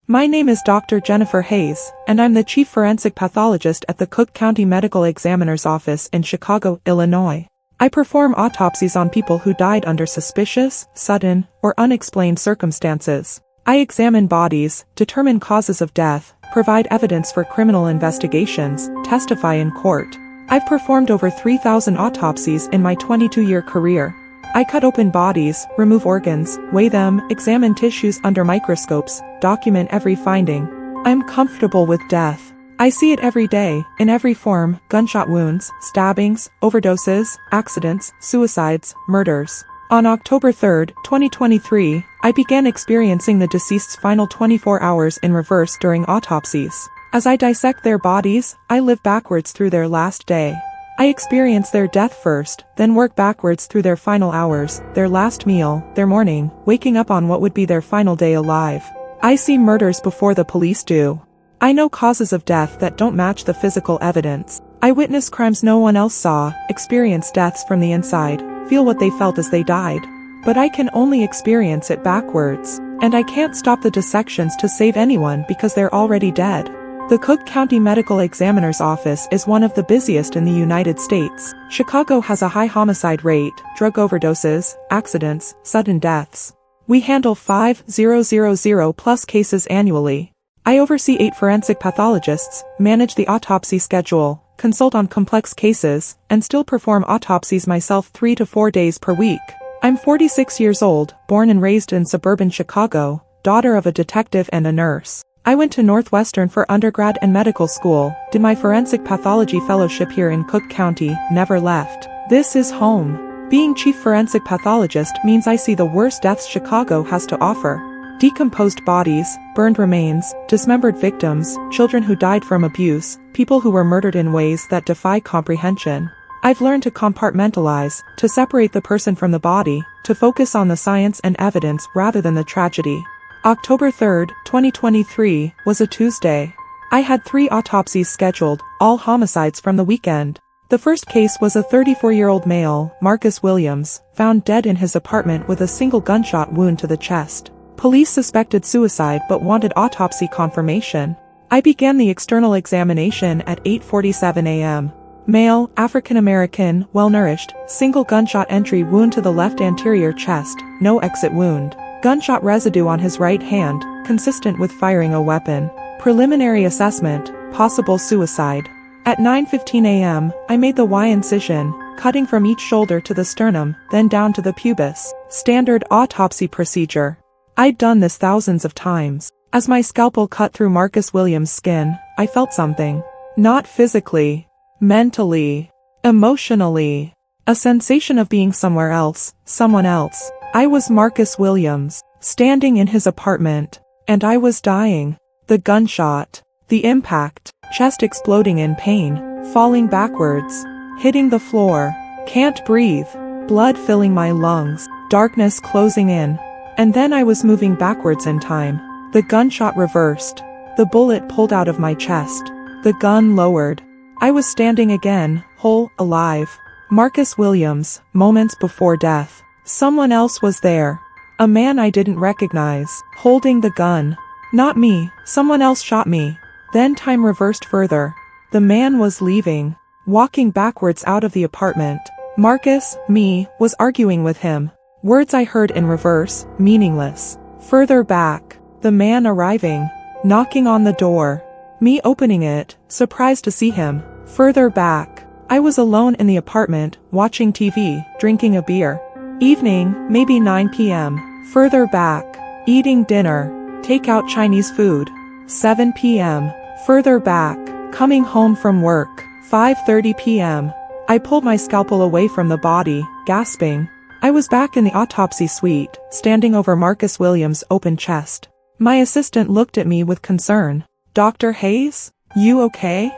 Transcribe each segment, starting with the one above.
My name is Dr. Jennifer Hayes, and I'm the Chief Forensic Pathologist at the Cook County Medical Examiner's Office in Chicago, Illinois. I perform autopsies on people who died under suspicious, sudden, or unexplained circumstances. I examine bodies, determine causes of death, provide evidence for criminal investigations, testify in court. I've performed over 3,000 autopsies in my 22-year career. I cut open bodies, remove organs, weigh them, examine tissues under microscopes, document every finding. I'm comfortable with death. I see it every day, in every form: gunshot wounds, stabbings, overdoses, accidents, suicides, murders. On October 3, 2023, I began experiencing the deceased's final 24 hours in reverse during autopsies. As I dissect their bodies, I live backwards through their last day. I experience their death first, then work backwards through their final hours, their last meal, their morning, waking up on what would be their final day alive. I see murders before the police do. I know causes of death that don't match the physical evidence. I witness crimes no one else saw, experience deaths from the inside, feel what they felt as they died. But I can only experience it backwards. And I can't stop the dissections to save anyone because they're already dead. The Cook County Medical Examiner's Office is one of the busiest in the United States. Chicago has a high homicide rate, drug overdoses, accidents, sudden deaths. We handle 5,000+ cases annually. I oversee 8 forensic pathologists, manage the autopsy schedule, consult on complex cases, and still perform autopsies myself 3 to 4 days per week. I'm 46 years old, born and raised in suburban Chicago, daughter of a detective and a nurse. I went to Northwestern for undergrad and medical school, did my forensic pathology fellowship here in Cook County, never left. This is home. Being chief forensic pathologist means I see the worst deaths Chicago has to offer. Decomposed bodies, burned remains, dismembered victims, children who died from abuse, people who were murdered in ways that defy comprehension. I've learned to compartmentalize, to separate the person from the body, to focus on the science and evidence rather than the tragedy. October 3, 2023, was a Tuesday. I had 3 autopsies scheduled, all homicides from the weekend. The first case was a 34-year-old male, Marcus Williams, found dead in his apartment with a single gunshot wound to the chest. Police suspected suicide but wanted autopsy confirmation. I began the external examination at 8:47 a.m. Male, African-American, well-nourished, single gunshot entry wound to the left anterior chest, no exit wound. Gunshot residue on his right hand, consistent with firing a weapon. Preliminary assessment, possible suicide. At 9:15 a.m., I made the Y incision, cutting from each shoulder to the sternum, then down to the pubis. Standard autopsy procedure. I'd done this thousands of times. As my scalpel cut through Marcus Williams' skin, I felt something. Not physically. Mentally. Emotionally. A sensation of being somewhere else, someone else. I was Marcus Williams, standing in his apartment, and I was dying. The gunshot, the impact, chest exploding in pain, falling backwards, hitting the floor, can't breathe, blood filling my lungs, darkness closing in. And then I was moving backwards in time. The gunshot reversed. The bullet pulled out of my chest. The gun lowered. I was standing again, whole, alive. Marcus Williams, moments before death. Someone else was there. A man I didn't recognize, holding the gun. Not me, someone else shot me. Then time reversed further. The man was leaving, walking backwards out of the apartment. Marcus, me, was arguing with him. Words I heard in reverse, meaningless. Further back, the man arriving, knocking on the door. Me opening it, surprised to see him. Further back, I was alone in the apartment, watching TV, drinking a beer. Evening, maybe 9 p.m. Further back, eating dinner, takeout Chinese food. 7 p.m. Further back, coming home from work. 5:30 p.m. I pulled my scalpel away from the body, gasping. I was back in the autopsy suite, standing over Marcus Williams' open chest. My assistant looked at me with concern. Dr. Hayes? You okay?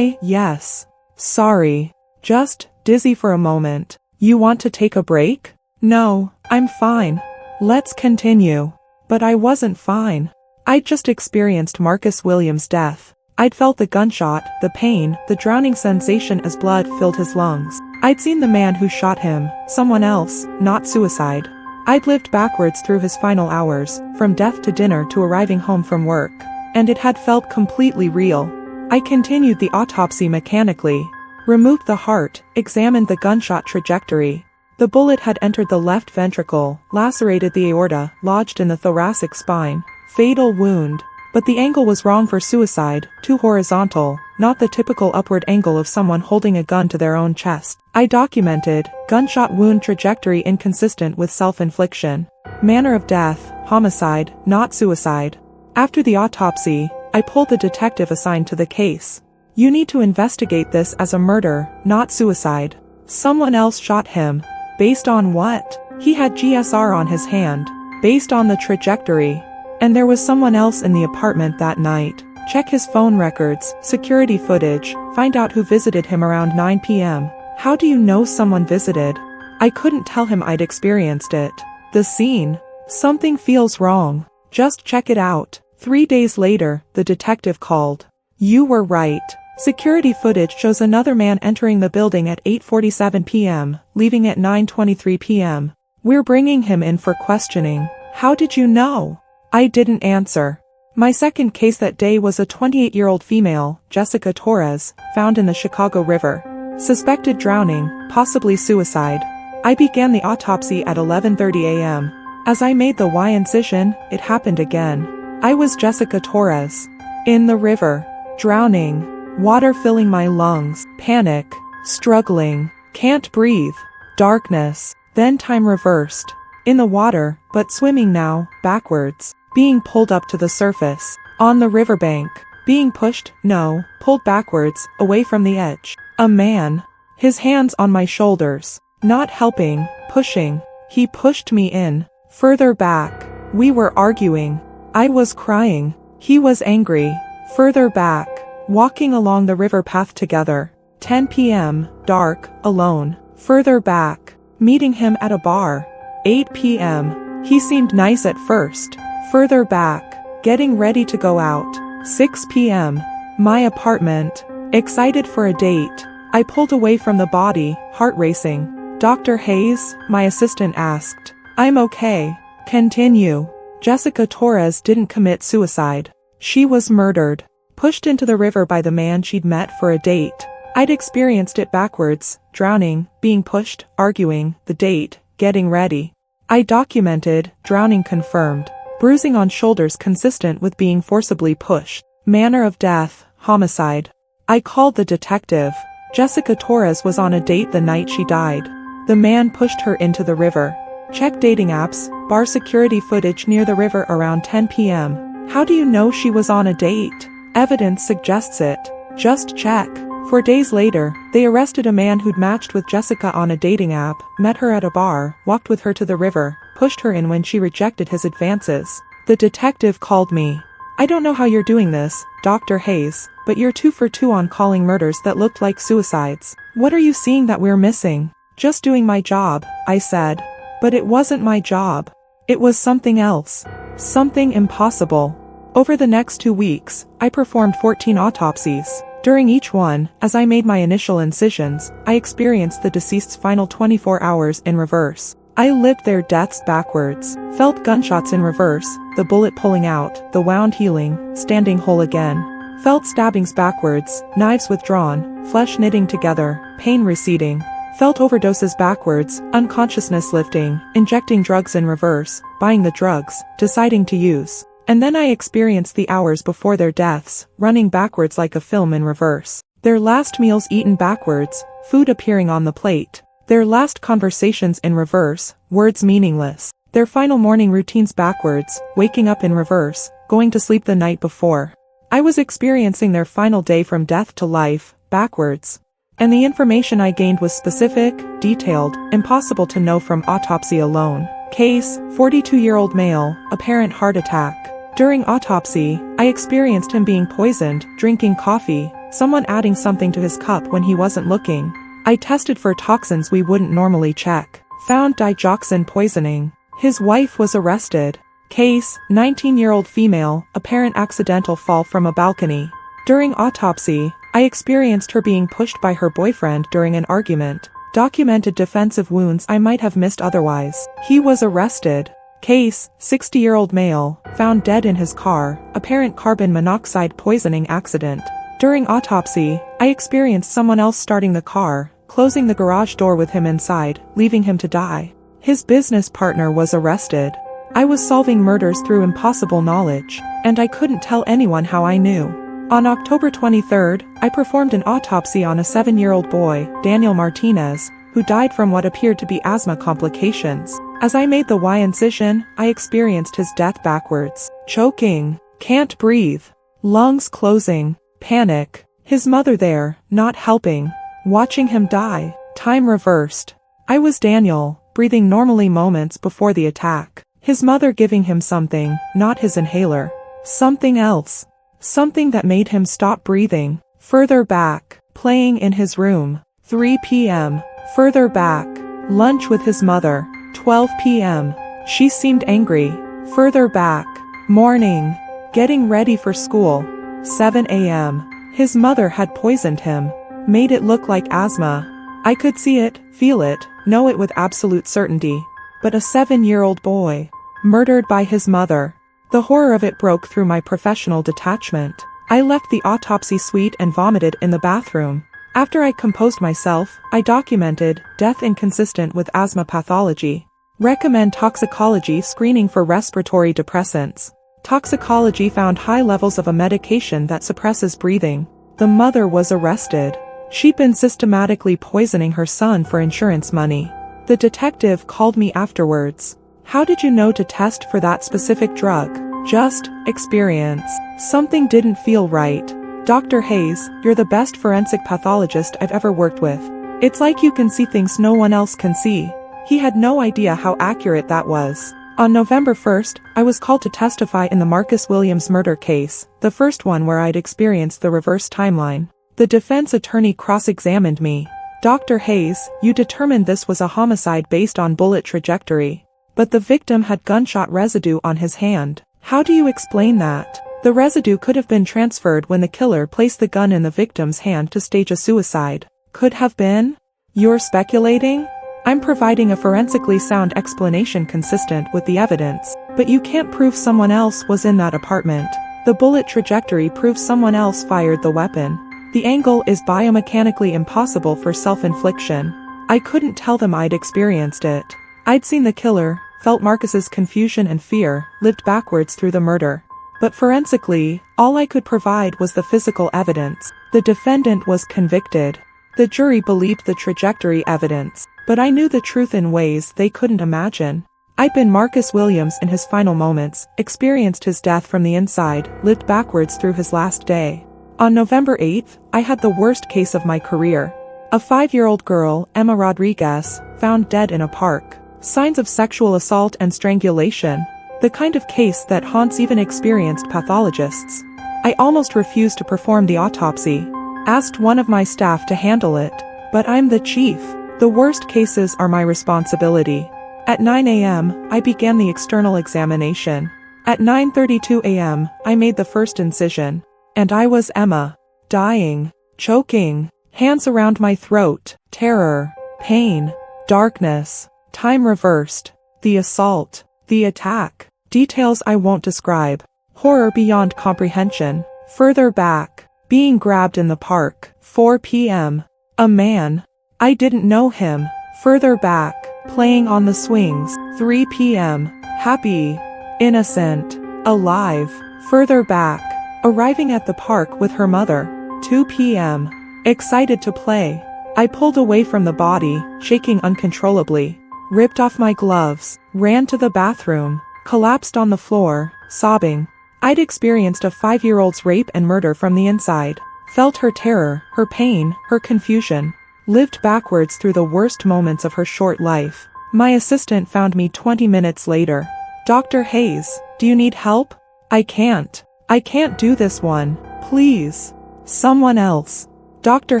Yes. Sorry. Just dizzy for a moment. You want to take a break? No, I'm fine. Let's continue. But I wasn't fine. I'd just experienced Marcus Williams' death. I'd felt the gunshot, the pain, the drowning sensation as blood filled his lungs. I'd seen the man who shot him, someone else, not suicide. I'd lived backwards through his final hours, from death to dinner to arriving home from work. And it had felt completely real. I continued the autopsy mechanically. Removed the heart, examined the gunshot trajectory. The bullet had entered the left ventricle, lacerated the aorta, lodged in the thoracic spine. Fatal wound. But the angle was wrong for suicide, too horizontal, not the typical upward angle of someone holding a gun to their own chest. I documented, gunshot wound trajectory inconsistent with self-infliction. Manner of death, homicide, not suicide. After the autopsy, I pulled the detective assigned to the case. You need to investigate this as a murder, not suicide. Someone else shot him. Based on what? He had GSR on his hand. Based on the trajectory. And there was someone else in the apartment that night. Check his phone records, security footage, find out who visited him around 9 p.m. How do you know someone visited? I couldn't tell him I'd experienced it. The scene. Something feels wrong. Just check it out. 3 days later, the detective called. You were right. Security footage shows another man entering the building at 8:47 p.m., leaving at 9:23 p.m. We're bringing him in for questioning. How did you know? I didn't answer. My second case that day was a 28-year-old female, Jessica Torres, found in the Chicago River. Suspected drowning, possibly suicide. I began the autopsy at 11:30 a.m. As I made the Y incision, it happened again. I was Jessica Torres. In the river. Drowning. Water filling my lungs. Panic. Struggling. Can't breathe. Darkness. Then time reversed. In the water, but swimming now, backwards. Being pulled up to the surface. On the riverbank. Being pushed, no, pulled backwards, away from the edge. A man. His hands on my shoulders. Not helping, pushing. He pushed me in. Further back. We were arguing. I was crying. He was angry. Further back. Walking along the river path together. 10 p.m., dark, alone. Further back. Meeting him at a bar. 8 p.m. He seemed nice at first. Further back. Getting ready to go out. 6 p.m. My apartment. Excited for a date. I pulled away from the body, heart racing. Dr. Hayes, my assistant asked. I'm okay. Continue. Jessica Torres didn't commit suicide. She was murdered. Pushed into the river by the man she'd met for a date. I'd experienced it backwards, drowning, being pushed, arguing, the date, getting ready. I documented, drowning confirmed. Bruising on shoulders consistent with being forcibly pushed. Manner of death, homicide. I called the detective. Jessica Torres was on a date the night she died. The man pushed her into the river. Check dating apps, bar security footage near the river around 10 p.m. How do you know she was on a date? Evidence suggests it. Just check. 4 days later, they arrested a man who'd matched with Jessica on a dating app, met her at a bar, walked with her to the river, pushed her in when she rejected his advances. The detective called me. I don't know how you're doing this, Dr. Hayes, but you're 2 for 2 on calling murders that looked like suicides. What are you seeing that we're missing? Just doing my job, I said. But it wasn't my job. It was something else. Something impossible. Over the next 2 weeks, I performed 14 autopsies. During each one, as I made my initial incisions, I experienced the deceased's final 24 hours in reverse. I lived their deaths backwards, felt gunshots in reverse, the bullet pulling out, the wound healing, standing whole again. Felt stabbings backwards, knives withdrawn, flesh knitting together, pain receding. Felt overdoses backwards, unconsciousness lifting, injecting drugs in reverse, buying the drugs, deciding to use. And then I experienced the hours before their deaths, running backwards like a film in reverse. Their last meals eaten backwards, food appearing on the plate. Their last conversations in reverse, words meaningless. Their final morning routines backwards, waking up in reverse, going to sleep the night before. I was experiencing their final day from death to life, backwards. And the information I gained was specific, detailed, impossible to know from autopsy alone. Case, 42-year-old male, apparent heart attack. During autopsy, I experienced him being poisoned, drinking coffee, someone adding something to his cup when he wasn't looking. I tested for toxins we wouldn't normally check. Found digoxin poisoning. His wife was arrested. Case, 19-year-old female, apparent accidental fall from a balcony. During autopsy, I experienced her being pushed by her boyfriend during an argument. Documented defensive wounds I might have missed otherwise. He was arrested. Case, 60-year-old male, found dead in his car, apparent carbon monoxide poisoning accident. During autopsy, I experienced someone else starting the car, closing the garage door with him inside, leaving him to die. His business partner was arrested. I was solving murders through impossible knowledge, and I couldn't tell anyone how I knew. On October 23rd, I performed an autopsy on a 7-year-old boy, Daniel Martinez, who died from what appeared to be asthma complications. As I made the Y incision, I experienced his death backwards. Choking. Can't breathe. Lungs closing. Panic. His mother there, not helping. Watching him die. Time reversed. I was Daniel, breathing normally moments before the attack. His mother giving him something, not his inhaler. Something else. Something that made him stop breathing. Further back. Playing in his room. 3 p.m. Further back. Lunch with his mother. 12 p.m. She seemed angry. Further back. Morning. Getting ready for school. 7 a.m. His mother had poisoned him. Made it look like asthma. I could see it, feel it, know it with absolute certainty. But a 7-year-old boy. Murdered by his mother. The horror of it broke through my professional detachment. I left the autopsy suite and vomited in the bathroom. After I composed myself, I documented death inconsistent with asthma pathology. Recommend toxicology screening for respiratory depressants. Toxicology found high levels of a medication that suppresses breathing. The mother was arrested. She'd been systematically poisoning her son for insurance money. The detective called me afterwards. How did you know to test for that specific drug? Just experience. Something didn't feel right. Dr. Hayes, you're the best forensic pathologist I've ever worked with. It's like you can see things no one else can see. He had no idea how accurate that was. On November 1st, I was called to testify in the Marcus Williams murder case, the first one where I'd experienced the reverse timeline. The defense attorney cross-examined me. Dr. Hayes, you determined this was a homicide based on bullet trajectory. But the victim had gunshot residue on his hand. How do you explain that? The residue could have been transferred when the killer placed the gun in the victim's hand to stage a suicide. Could have been? You're speculating? I'm providing a forensically sound explanation consistent with the evidence, but you can't prove someone else was in that apartment. The bullet trajectory proves someone else fired the weapon. The angle is biomechanically impossible for self-infliction. I couldn't tell them I'd experienced it. I'd seen the killer, felt Marcus's confusion and fear, lived backwards through the murder. But forensically, all I could provide was the physical evidence. The defendant was convicted. The jury believed the trajectory evidence, but I knew the truth in ways they couldn't imagine. I'd been Marcus Williams in his final moments, experienced his death from the inside, lived backwards through his last day. On November 8th, I had the worst case of my career. A 5-year-old girl, Emma Rodriguez, found dead in a park. Signs of sexual assault and strangulation. The kind of case that haunts even experienced pathologists. I almost refused to perform the autopsy. Asked one of my staff to handle it. But I'm the chief. The worst cases are my responsibility. At 9 a.m., I began the external examination. At 9:32 a.m., I made the first incision. And I was Emma. Dying. Choking. Hands around my throat. Terror. Pain. Darkness. Time reversed. The assault. The attack. Details I won't describe. Horror beyond comprehension. Further back. Being grabbed in the park. 4 p.m. A man. I didn't know him. Further back. Playing on the swings. 3 p.m. Happy. Innocent. Alive. Further back. Arriving at the park with her mother. 2 p.m. Excited to play. I pulled away from the body, shaking uncontrollably. Ripped off my gloves. Ran to the bathroom. Collapsed on the floor, sobbing. I'd experienced a 5-year-old's rape and murder from the inside. Felt her terror, her pain, her confusion. Lived backwards through the worst moments of her short life. My assistant found me 20 minutes later. Dr. Hayes, do you need help? I can't do this one. Please. Someone else. Dr.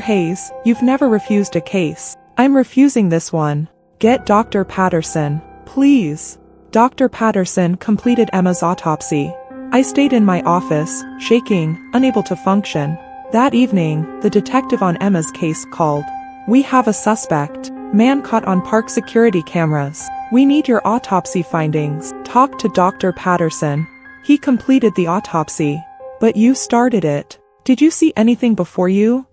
Hayes, you've never refused a case. I'm refusing this one. Get Dr. Patterson. Please. Dr. Patterson completed Emma's autopsy. I stayed in my office, shaking, unable to function. That evening, the detective on Emma's case called. We have a suspect. Man caught on park security cameras. We need your autopsy findings. Talk to Dr. Patterson. He completed the autopsy. But you started it. Did you see anything before you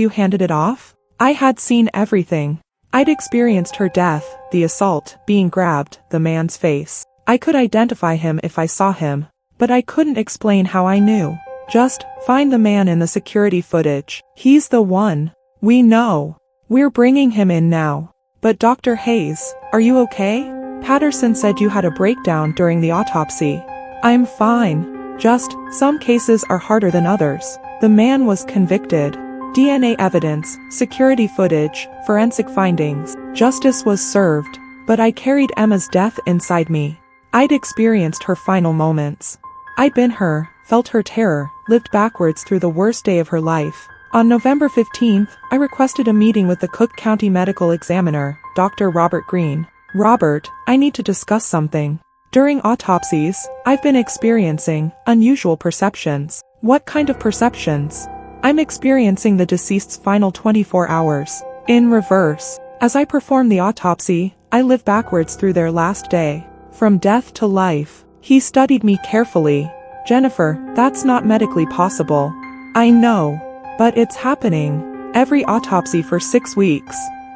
handed it off? I had seen everything. I'd experienced her death, the assault, being grabbed, the man's face. I could identify him if I saw him. But I couldn't explain how I knew. Just, find the man in the security footage. He's the one. We know. We're bringing him in now. But Dr. Hayes, are you okay? Patterson said you had a breakdown during the autopsy. I'm fine. Just, some cases are harder than others. The man was convicted. DNA evidence, security footage, forensic findings. Justice was served. But I carried Emma's death inside me. I'd experienced her final moments. I'd been her, felt her terror, lived backwards through the worst day of her life. On November 15th, I requested a meeting with the Cook County Medical Examiner, Dr. Robert Green. Robert, I need to discuss something. During autopsies, I've been experiencing unusual perceptions. What kind of perceptions? I'm experiencing the deceased's final 24 hours. In reverse. As I perform the autopsy, I live backwards through their last day. From death to life. He studied me carefully. Jennifer, that's not medically possible. I know. But it's happening. Every autopsy for 6 weeks.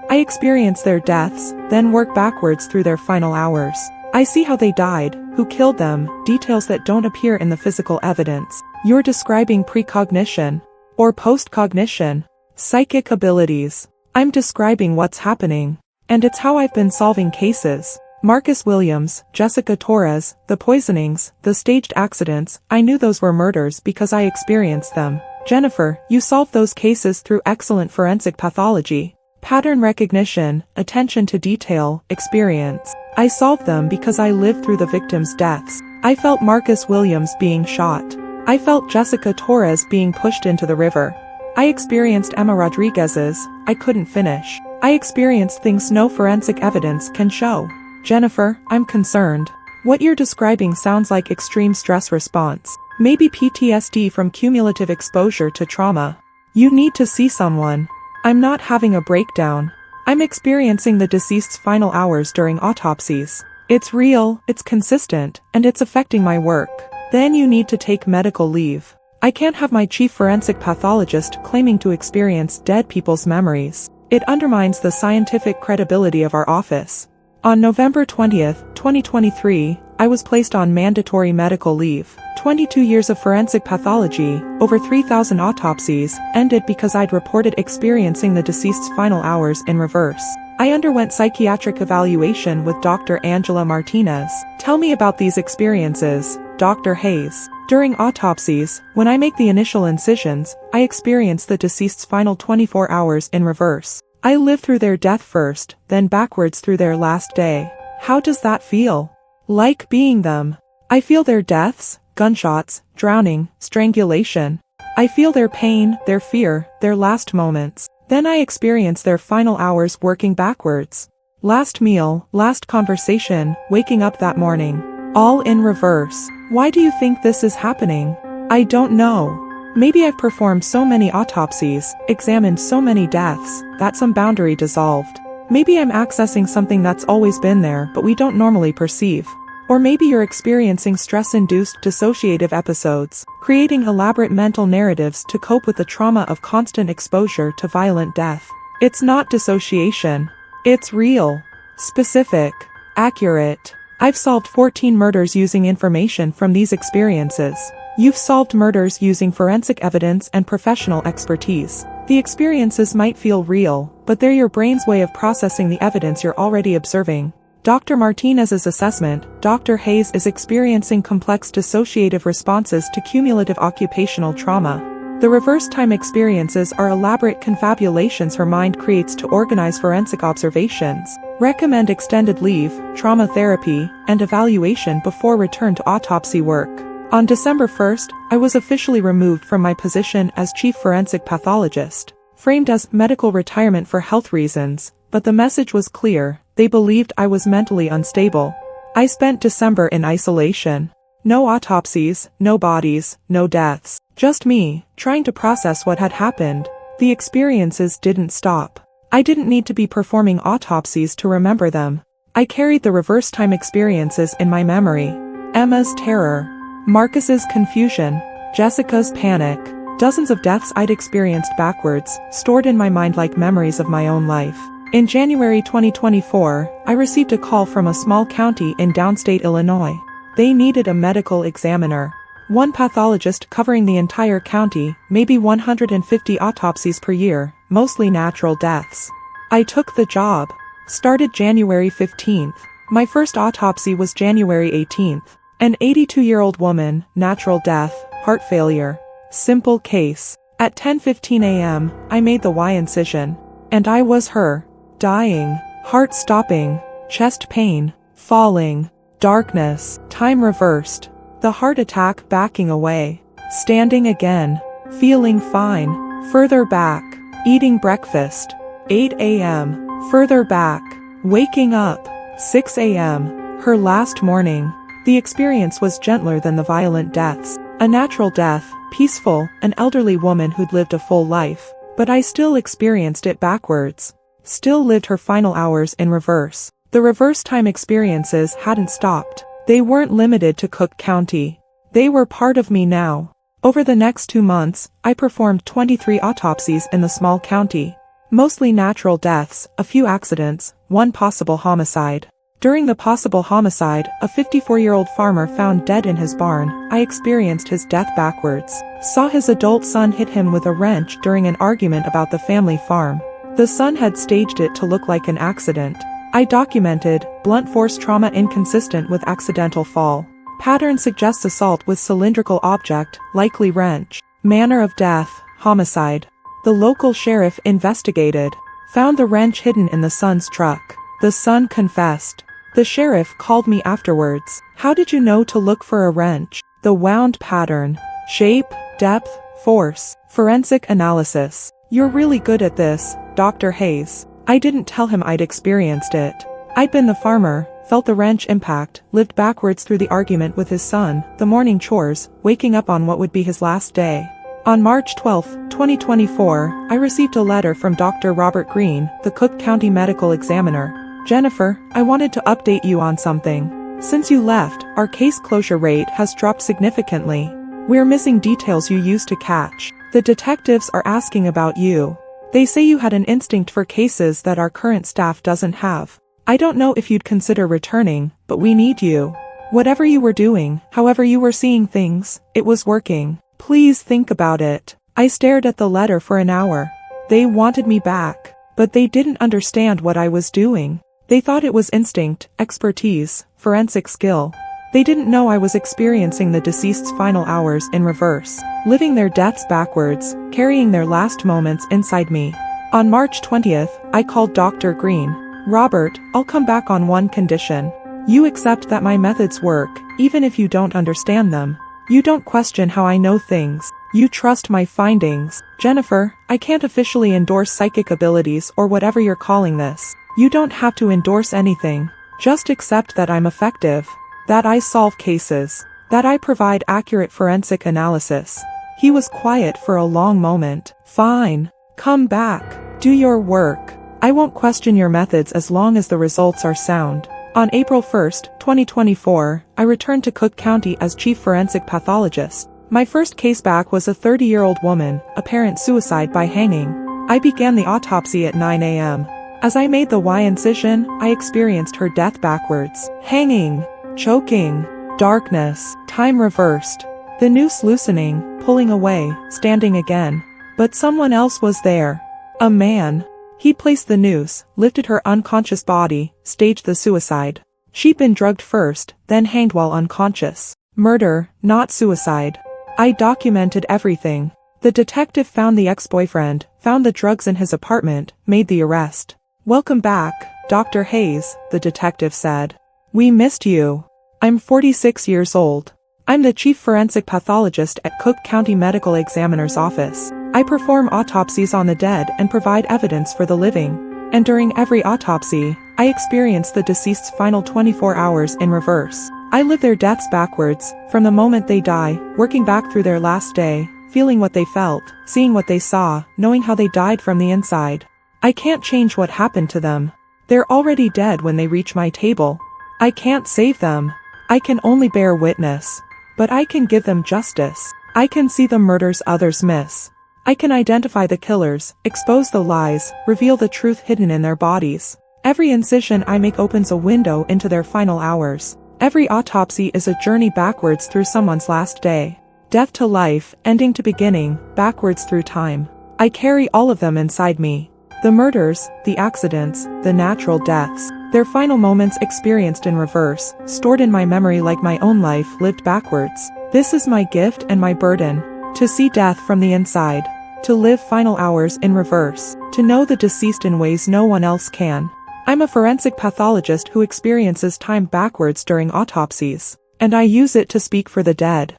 I experience their deaths, then work backwards through their final hours. I see how they died, who killed them, details that don't appear in the physical evidence. You're describing precognition. Or postcognition. Psychic abilities. I'm describing what's happening. And it's how I've been solving cases. Marcus Williams, Jessica Torres, the poisonings, the staged accidents, I knew those were murders because I experienced them. Jennifer, you solved those cases through excellent forensic pathology. Pattern recognition, attention to detail, experience. I solved them because I lived through the victims' deaths. I felt Marcus Williams being shot. I felt Jessica Torres being pushed into the river. I experienced Emma Rodriguez's, I couldn't finish. I experienced things no forensic evidence can show. Jennifer, I'm concerned. What you're describing sounds like extreme stress response. Maybe PTSD from cumulative exposure to trauma. You need to see someone. I'm not having a breakdown. I'm experiencing the deceased's final hours during autopsies. It's real, it's consistent, and it's affecting my work. Then you need to take medical leave. I can't have my chief forensic pathologist claiming to experience dead people's memories. It undermines the scientific credibility of our office. On November 20th, 2023, I was placed on mandatory medical leave. 22 years of forensic pathology, over 3,000 autopsies, ended because I'd reported experiencing the deceased's final hours in reverse. I underwent psychiatric evaluation with Dr. Angela Martinez. Tell me about these experiences, Dr. Hayes. During autopsies, when I make the initial incisions, I experience the deceased's final 24 hours in reverse. I live through their death first, then backwards through their last day. How does that feel? Like being them. I feel their deaths, gunshots, drowning, strangulation. I feel their pain, their fear, their last moments. Then I experience their final hours working backwards. Last meal, last conversation, waking up that morning. All in reverse. Why do you think this is happening? I don't know. Maybe I've performed so many autopsies, examined so many deaths, that some boundary dissolved. Maybe I'm accessing something that's always been there but we don't normally perceive. Or maybe you're experiencing stress-induced dissociative episodes, creating elaborate mental narratives to cope with the trauma of constant exposure to violent death. It's not dissociation. It's real. Specific. Accurate. I've solved 14 murders using information from these experiences. You've solved murders using forensic evidence and professional expertise. The experiences might feel real, but they're your brain's way of processing the evidence you're already observing. Dr. Martinez's assessment, Dr. Hayes is experiencing complex dissociative responses to cumulative occupational trauma. The reverse time experiences are elaborate confabulations her mind creates to organize forensic observations, recommend extended leave, trauma therapy, and evaluation before return to autopsy work. On December 1st, I was officially removed from my position as chief forensic pathologist, framed as medical retirement for health reasons, but the message was clear. They believed I was mentally unstable. I spent December in isolation. No autopsies, no bodies, no deaths. Just me, trying to process what had happened. The experiences didn't stop. I didn't need to be performing autopsies to remember them. I carried the reverse time experiences in my memory. Emma's terror, Marcus's confusion, Jessica's panic, dozens of deaths I'd experienced backwards, stored in my mind like memories of my own life. In January 2024, I received a call from a small county in downstate Illinois. They needed a medical examiner. One pathologist covering the entire county, maybe 150 autopsies per year, mostly natural deaths. I took the job. Started January 15th. My first autopsy was January 18th. An 82-year-old woman, natural death, heart failure. Simple case. At 10:15 a.m., I made the Y incision. And I was her. Dying. Heart stopping. Chest pain. Falling. Darkness. Time reversed. The heart attack backing away. Standing again. Feeling fine. Further back. Eating breakfast. 8 a.m. Further back. Waking up. 6 a.m. Her last morning. The experience was gentler than the violent deaths. A natural death, peaceful, an elderly woman who'd lived a full life. But I still experienced it backwards. Still lived her final hours in reverse. The reverse time experiences hadn't stopped. They weren't limited to Cook County. They were part of me now. Over the next 2 months, I performed 23 autopsies in the small county. Mostly natural deaths, a few accidents, one possible homicide. During the possible homicide, a 54-year-old farmer found dead in his barn. I experienced his death backwards. Saw his adult son hit him with a wrench during an argument about the family farm. The son had staged it to look like an accident. I documented, blunt force trauma inconsistent with accidental fall. Pattern suggests assault with cylindrical object, likely wrench. Manner of death, homicide. The local sheriff investigated. Found the wrench hidden in the son's truck. The son confessed. The sheriff called me afterwards. How did you know to look for a wrench? The wound pattern. Shape, depth, force. Forensic analysis. You're really good at this, Dr. Hayes. I didn't tell him I'd experienced it. I'd been the farmer, felt the wrench impact, lived backwards through the argument with his son, the morning chores, waking up on what would be his last day. On March 12, 2024, I received a letter from Dr. Robert Green, the Cook County Medical Examiner. Jennifer, I wanted to update you on something. Since you left, our case closure rate has dropped significantly. We're missing details you used to catch. The detectives are asking about you. They say you had an instinct for cases that our current staff doesn't have. I don't know if you'd consider returning, but we need you. Whatever you were doing, however you were seeing things, it was working. Please think about it. I stared at the letter for an hour. They wanted me back, but they didn't understand what I was doing. They thought it was instinct, expertise, forensic skill. They didn't know I was experiencing the deceased's final hours in reverse, living their deaths backwards, carrying their last moments inside me. On March 20th, I called Dr. Green. Robert, I'll come back on one condition. You accept that my methods work, even if you don't understand them. You don't question how I know things. You trust my findings. Jennifer, I can't officially endorse psychic abilities or whatever you're calling this. You don't have to endorse anything. Just accept that I'm effective. That I solve cases. That I provide accurate forensic analysis. He was quiet for a long moment. Fine. Come back. Do your work. I won't question your methods as long as the results are sound. On April 1, 2024, I returned to Cook County as chief forensic pathologist. My first case back was a 30-year-old woman, apparent suicide by hanging. I began the autopsy at 9 a.m. As I made the Y incision, I experienced her death backwards. Hanging. Choking. Darkness. Time reversed. The noose loosening, pulling away, standing again. But someone else was there. A man. He placed the noose, lifted her unconscious body, staged the suicide. She'd been drugged first, then hanged while unconscious. Murder, not suicide. I documented everything. The detective found the ex-boyfriend, found the drugs in his apartment, made the arrest. Welcome back, Dr. Hayes, the detective said. We missed you. I'm 46 years old. I'm the chief forensic pathologist at Cook County Medical Examiner's office. I perform autopsies on the dead and provide evidence for the living. And during every autopsy, I experience the deceased's final 24 hours in reverse. I live their deaths backwards, from the moment they die, working back through their last day, feeling what they felt, seeing what they saw, knowing how they died from the inside. I can't change what happened to them. They're already dead when they reach my table. I can't save them. I can only bear witness. But I can give them justice. I can see the murders others miss. I can identify the killers, expose the lies, reveal the truth hidden in their bodies. Every incision I make opens a window into their final hours. Every autopsy is a journey backwards through someone's last day. Death to life, ending to beginning, backwards through time. I carry all of them inside me. The murders, the accidents, the natural deaths. Their final moments experienced in reverse, stored in my memory like my own life lived backwards. This is my gift and my burden. To see death from the inside. To live final hours in reverse. To know the deceased in ways no one else can. I'm a forensic pathologist who experiences time backwards during autopsies. And I use it to speak for the dead.